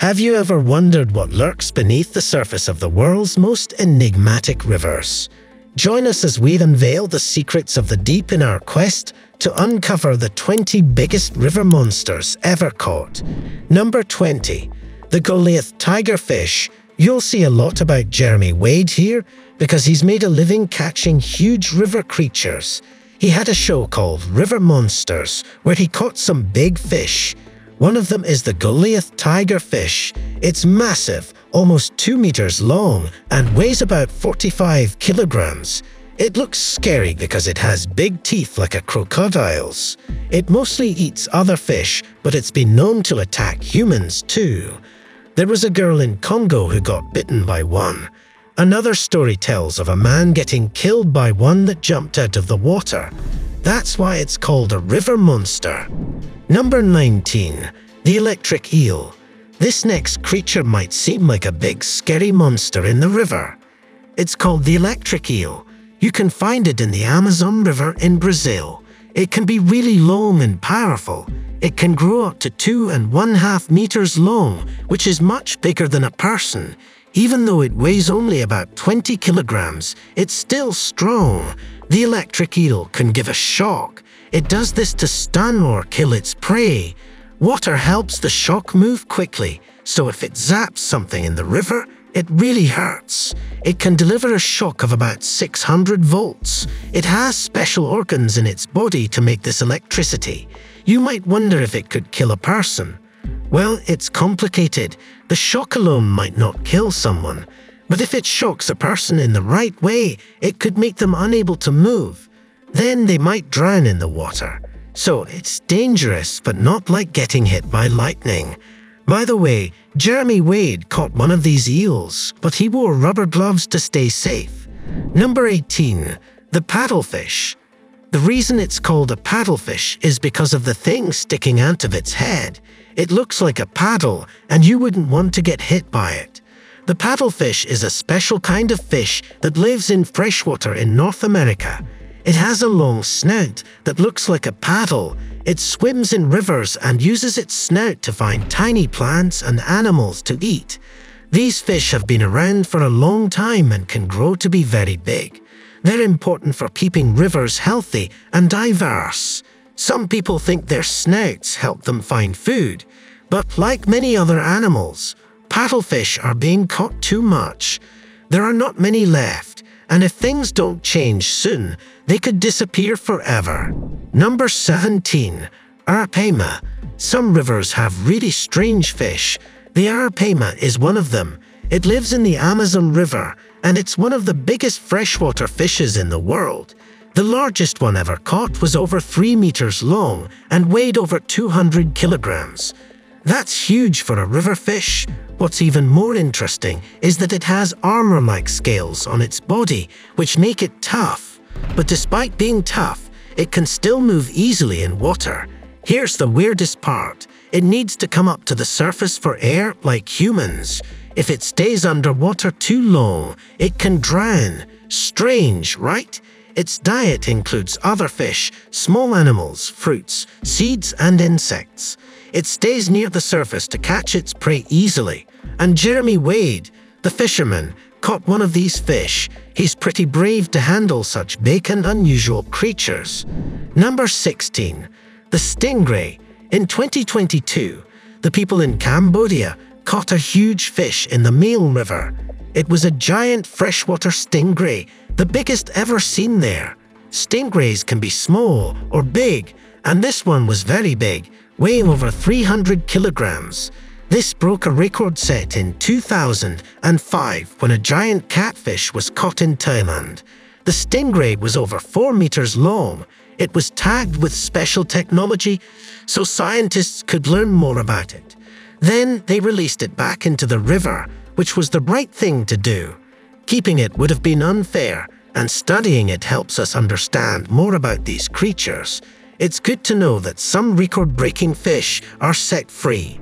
Have you ever wondered what lurks beneath the surface of the world's most enigmatic rivers? Join us as we unveil the secrets of the deep in our quest to uncover the 20 biggest river monsters ever caught. Number 20. The Goliath tigerfish. You'll see a lot about Jeremy Wade here because he's made a living catching huge river creatures. He had a show called River Monsters where he caught some big fish. One of them is the Goliath tigerfish. It's massive, almost 2 meters long, and weighs about 45 kilograms. It looks scary because it has big teeth like a crocodile's. It mostly eats other fish, but it's been known to attack humans too. There was a girl in Congo who got bitten by one. Another story tells of a man getting killed by one that jumped out of the water. That's why it's called a river monster. Number 19. The electric eel. This next creature might seem like a big scary monster in the river. It's called the electric eel. You can find it in the Amazon River in Brazil. It can be really long and powerful. It can grow up to 2.5 meters long, which is much bigger than a person. Even though it weighs only about 20 kilograms, it's still strong. The electric eel can give a shock. It does this to stun or kill its prey. Water helps the shock move quickly, so if it zaps something in the river, it really hurts. It can deliver a shock of about 600 volts. It has special organs in its body to make this electricity. You might wonder if it could kill a person. Well, it's complicated. The shock alone might not kill someone, but if it shocks a person in the right way, it could make them unable to move. Then they might drown in the water. So it's dangerous, but not like getting hit by lightning. By the way, Jeremy Wade caught one of these eels, but he wore rubber gloves to stay safe. Number 18. The paddlefish. The reason it's called a paddlefish is because of the thing sticking out of its head. It looks like a paddle, and you wouldn't want to get hit by it. The paddlefish is a special kind of fish that lives in freshwater in North America. It has a long snout that looks like a paddle. It swims in rivers and uses its snout to find tiny plants and animals to eat. These fish have been around for a long time and can grow to be very big. They're important for keeping rivers healthy and diverse. Some people think their snouts help them find food, but like many other animals, paddlefish are being caught too much. There are not many left, and if things don't change soon, they could disappear forever. Number 17. Arpa. Some rivers have really strange fish. The arpa is one of them. It lives in the Amazon River, and it's one of the biggest freshwater fishes in the world. The largest one ever caught was over 3 meters long and weighed over 200 kilograms. That's huge for a river fish. What's even more interesting is that it has armor-like scales on its body, which make it tough. But despite being tough, it can still move easily in water. Here's the weirdest part. It needs to come up to the surface for air like humans. If it stays underwater too long, it can drown. Strange, right? Its diet includes other fish, small animals, fruits, seeds, and insects. It stays near the surface to catch its prey easily. And Jeremy Wade, the fisherman, caught one of these fish. He's pretty brave to handle such big and unusual creatures. Number 16. The stingray. In 2022, the people in Cambodia caught a huge fish in the Nile River. It was a giant freshwater stingray, the biggest ever seen there. Stingrays can be small or big, and this one was very big, weighing over 300 kilograms. This broke a record set in 2005 when a giant catfish was caught in Thailand. The stingray was over 4 meters long. It was tagged with special technology so scientists could learn more about it. Then they released it back into the river, which was the right thing to do. Keeping it would have been unfair, and studying it helps us understand more about these creatures. It's good to know that some record-breaking fish are set free.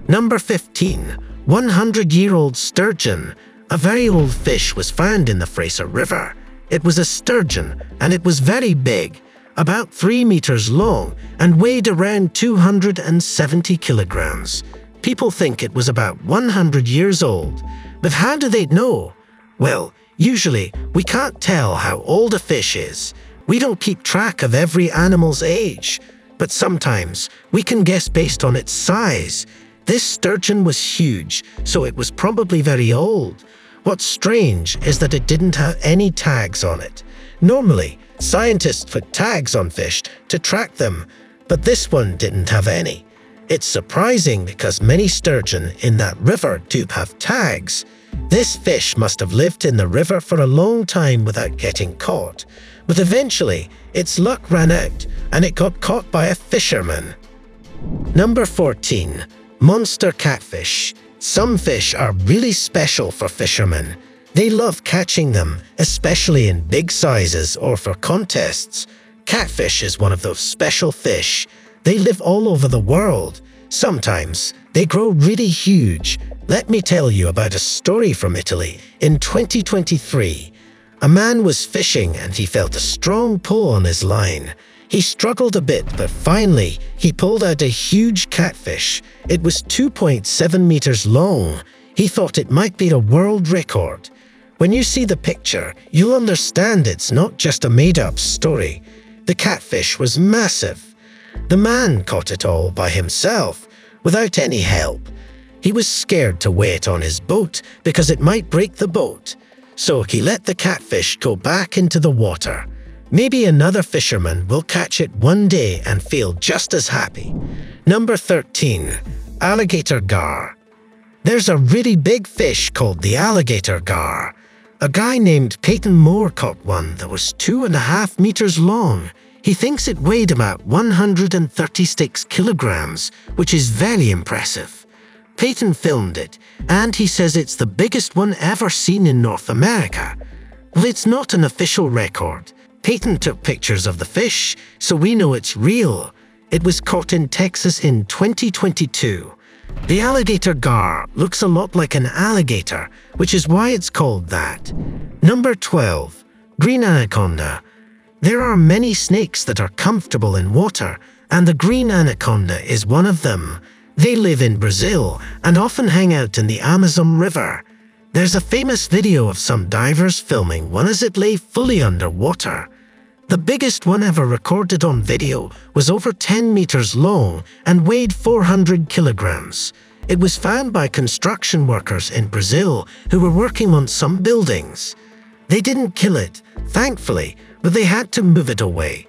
Number 15. 100-year-old sturgeon. A very old fish was found in the Fraser River. It was a sturgeon, and it was very big, about 3 meters long, and weighed around 270 kilograms. People think it was about 100 years old. But how do they know? Well, usually we can't tell how old a fish is. We don't keep track of every animal's age. But sometimes we can guess based on its size. This sturgeon was huge, so it was probably very old. What's strange is that it didn't have any tags on it. Normally, scientists put tags on fish to track them, but this one didn't have any. It's surprising because many sturgeon in that river do have tags. This fish must have lived in the river for a long time without getting caught. But eventually, its luck ran out and it got caught by a fisherman. Number 14. Monster catfish. Some fish are really special for fishermen. They love catching them, especially in big sizes or for contests. Catfish is one of those special fish. They live all over the world. Sometimes they grow really huge. Let me tell you about a story from Italy. In 2023, a man was fishing and he felt a strong pull on his line. He struggled a bit, but finally he pulled out a huge catfish. It was 2.7 meters long. He thought it might be a world record. When you see the picture, you'll understand it's not just a made-up story. The catfish was massive. The man caught it all by himself, without any help. He was scared to weigh it on his boat because it might break the boat. So he let the catfish go back into the water. Maybe another fisherman will catch it one day and feel just as happy. Number 13. Alligator gar. There's a really big fish called the alligator gar. A guy named Peyton Moore caught one that was 2.5 meters long. He thinks it weighed about 136 kilograms, which is very impressive. Peyton filmed it, and he says it's the biggest one ever seen in North America. Well, it's not an official record. Peyton took pictures of the fish, so we know it's real. It was caught in Texas in 2022. The alligator gar looks a lot like an alligator, which is why it's called that. Number 12. Green anaconda. There are many snakes that are comfortable in water, and the green anaconda is one of them. They live in Brazil and often hang out in the Amazon River. There's a famous video of some divers filming one as it lay fully underwater. The biggest one ever recorded on video was over 10 meters long and weighed 400 kilograms. It was found by construction workers in Brazil who were working on some buildings. They didn't kill it, thankfully, but they had to move it away.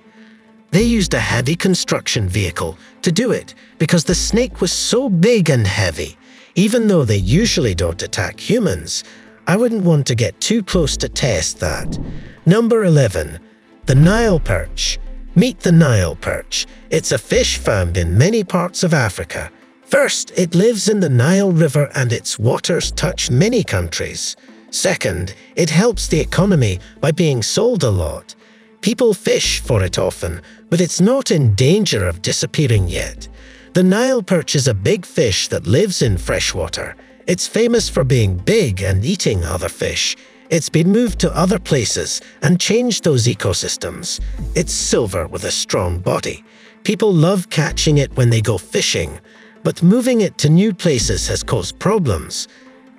They used a heavy construction vehicle to do it because the snake was so big and heavy. Even though they usually don't attack humans, I wouldn't want to get too close to test that. Number 11. The Nile perch. Meet the Nile perch. It's a fish found in many parts of Africa. First, it lives in the Nile River and its waters touch many countries. Second, it helps the economy by being sold a lot. People fish for it often, but it's not in danger of disappearing yet. The Nile perch is a big fish that lives in freshwater. It's famous for being big and eating other fish. It's been moved to other places and changed those ecosystems. It's silver with a strong body. People love catching it when they go fishing, but moving it to new places has caused problems.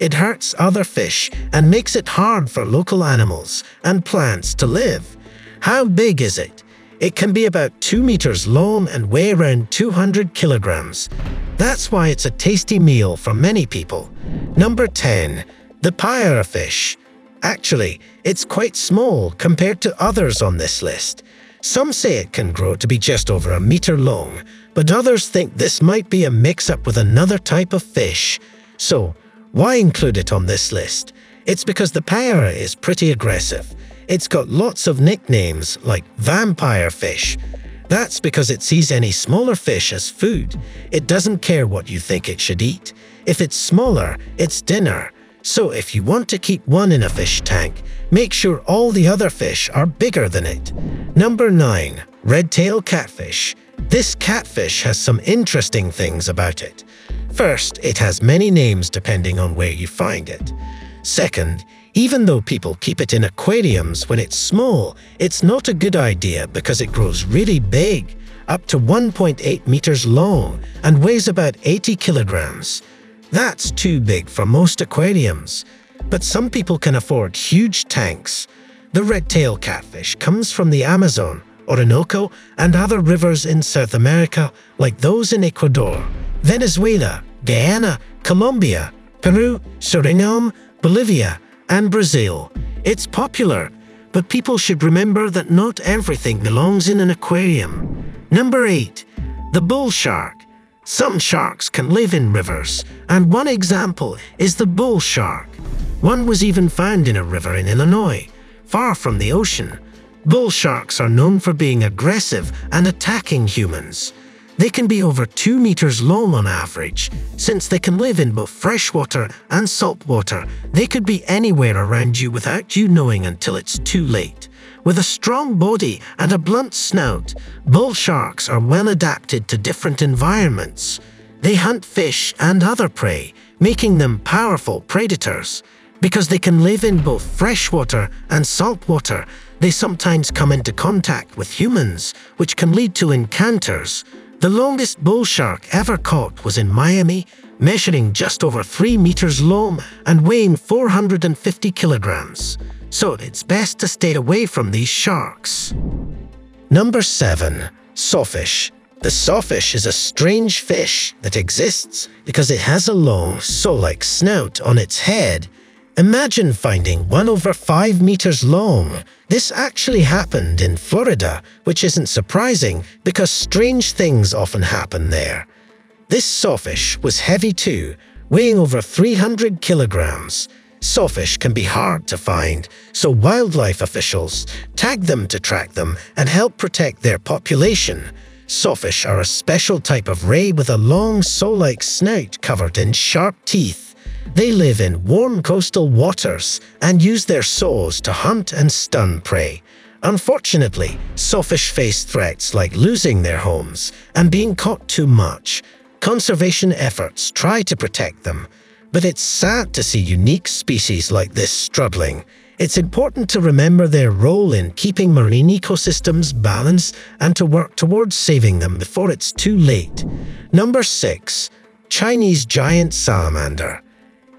It hurts other fish and makes it hard for local animals and plants to live. How big is it? It can be about 2 meters long and weigh around 200 kilograms. That's why it's a tasty meal for many people. Number 10. The parrotfish. Actually, it's quite small compared to others on this list. Some say it can grow to be just over a meter long, but others think this might be a mix-up with another type of fish. So, why include it on this list? It's because the parrot is pretty aggressive. It's got lots of nicknames like vampire fish. That's because it sees any smaller fish as food. It doesn't care what you think it should eat. If it's smaller, it's dinner. So if you want to keep one in a fish tank, make sure all the other fish are bigger than it. Number 9. Red-tail catfish. This catfish has some interesting things about it. First, it has many names depending on where you find it. Second, even though people keep it in aquariums when it's small, it's not a good idea because it grows really big. up to 1.8 meters long and weighs about 80 kilograms. That's too big for most aquariums, but some people can afford huge tanks. The red-tailed catfish comes from the Amazon, Orinoco, and other rivers in South America, like those in Ecuador, Venezuela, Guyana, Colombia, Peru, Suriname, Bolivia, and Brazil. It's popular, but people should remember that not everything belongs in an aquarium. Number 8. The bull shark. Some sharks can live in rivers, and one example is the bull shark. One was even found in a river in Illinois, far from the ocean. Bull sharks are known for being aggressive and attacking humans. They can be over 2 meters long on average. Since they can live in both freshwater and saltwater, they could be anywhere around you without you knowing until it's too late. With a strong body and a blunt snout, bull sharks are well adapted to different environments. They hunt fish and other prey, making them powerful predators. Because they can live in both freshwater and saltwater, they sometimes come into contact with humans, which can lead to encounters. The longest bull shark ever caught was in Miami, measuring just over 3 meters long and weighing 450 kilograms. So it's best to stay away from these sharks. Number 7. Sawfish. The sawfish is a strange fish that exists because it has a long, saw-like snout on its head. Imagine finding one over 5 meters long. This actually happened in Florida, which isn't surprising because strange things often happen there. This sawfish was heavy too, weighing over 300 kilograms. Sawfish can be hard to find, so wildlife officials tag them to track them and help protect their population. Sawfish are a special type of ray with a long saw-like snout covered in sharp teeth. They live in warm coastal waters and use their saws to hunt and stun prey. Unfortunately, sawfish face threats like losing their homes and being caught too much. Conservation efforts try to protect them, but it's sad to see unique species like this struggling. It's important to remember their role in keeping marine ecosystems balanced and to work towards saving them before it's too late. Number 6. Chinese giant salamander.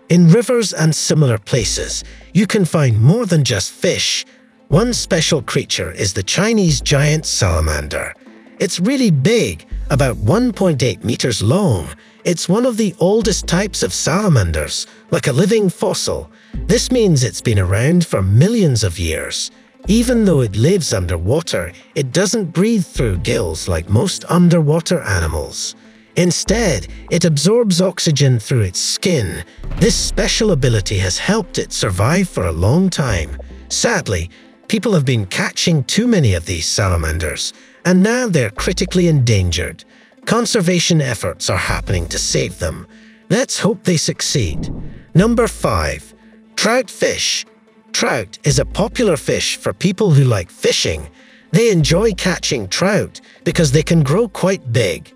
In rivers and similar places, you can find more than just fish. One special creature is the Chinese giant salamander. It's really big, about 1.8 meters long. It's one of the oldest types of salamanders, like a living fossil. This means it's been around for millions of years. Even though it lives underwater, it doesn't breathe through gills like most underwater animals. Instead, it absorbs oxygen through its skin. This special ability has helped it survive for a long time. Sadly, people have been catching too many of these salamanders, and now they're critically endangered. Conservation efforts are happening to save them. Let's hope they succeed. Number 5. Trout fish. Trout is a popular fish for people who like fishing. They enjoy catching trout because they can grow quite big.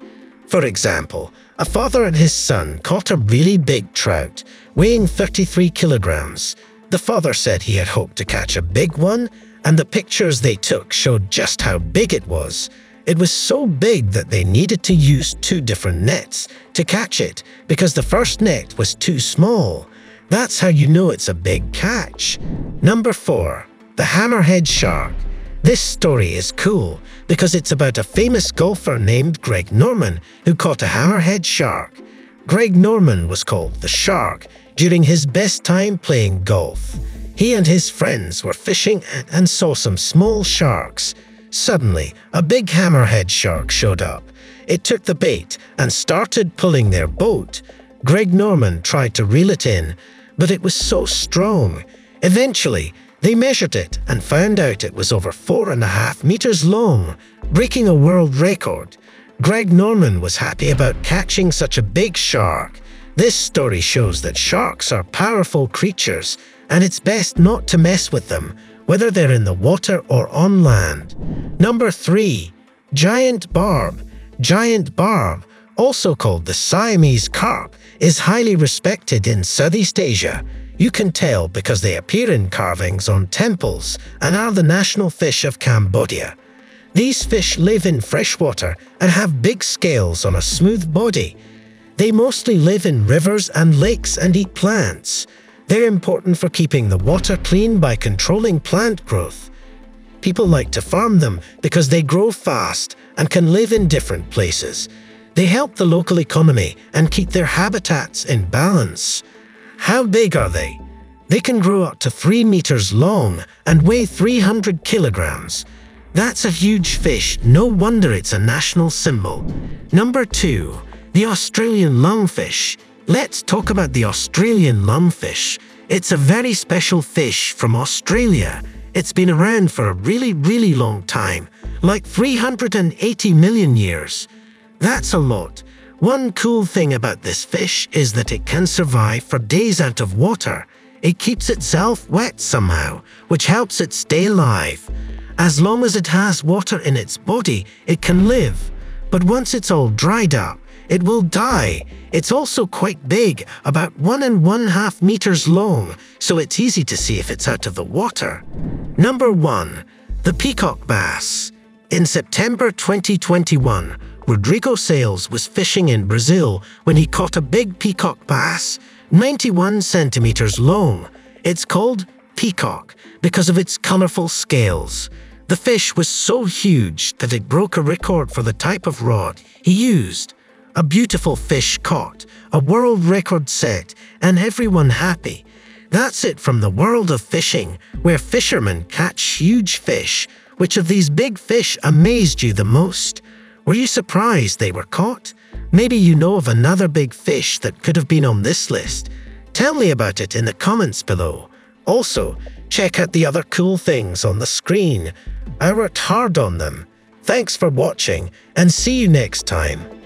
For example, a father and his son caught a really big trout, weighing 33 kilograms. The father said he had hoped to catch a big one, and the pictures they took showed just how big it was. It was so big that they needed to use 2 different nets to catch it because the first net was too small. That's how you know it's a big catch. Number 4. The Hammerhead Shark. This story is cool because it's about a famous golfer named Greg Norman who caught a hammerhead shark. Greg Norman was called the Shark during his best time playing golf. He and his friends were fishing and saw some small sharks. Suddenly, a big hammerhead shark showed up. It took the bait and started pulling their boat. Greg Norman tried to reel it in, but it was so strong. Eventually, they measured it and found out it was over 4.5 meters long, breaking a world record. Greg Norman was happy about catching such a big shark. This story shows that sharks are powerful creatures, and it's best not to mess with them, whether they're in the water or on land. Number 3. Giant Barb. Giant Barb, also called the Siamese carp, is highly respected in Southeast Asia. You can tell because they appear in carvings on temples and are the national fish of Cambodia. These fish live in freshwater and have big scales on a smooth body. They mostly live in rivers and lakes and eat plants. They're important for keeping the water clean by controlling plant growth. People like to farm them because they grow fast and can live in different places. They help the local economy and keep their habitats in balance. How big are they? They can grow up to 3 meters long and weigh 300 kilograms. That's a huge fish. No wonder it's a national symbol. Number 2. The Australian lungfish. Let's talk about the Australian lungfish. It's a very special fish from Australia. It's been around for a really long time, like 380 million years. That's a lot. One cool thing about this fish is that it can survive for days out of water. It keeps itself wet somehow, which helps it stay alive. As long as it has water in its body, it can live. But once it's all dried up, it will die. It's also quite big, about 1.5 meters long, so it's easy to see if it's out of the water. Number 1. The Peacock Bass. In September 2021, Rodrigo Sales was fishing in Brazil when he caught a big peacock bass, 91 centimeters long. It's called peacock because of its colorful scales. The fish was so huge that it broke a record for the type of rod he used. A beautiful fish caught, a world record set, and everyone happy. That's it from the world of fishing, where fishermen catch huge fish. Which of these big fish amazed you the most? Were you surprised they were caught? Maybe you know of another big fish that could have been on this list. Tell me about it in the comments below. Also, check out the other cool things on the screen. I worked hard on them. Thanks for watching, and see you next time.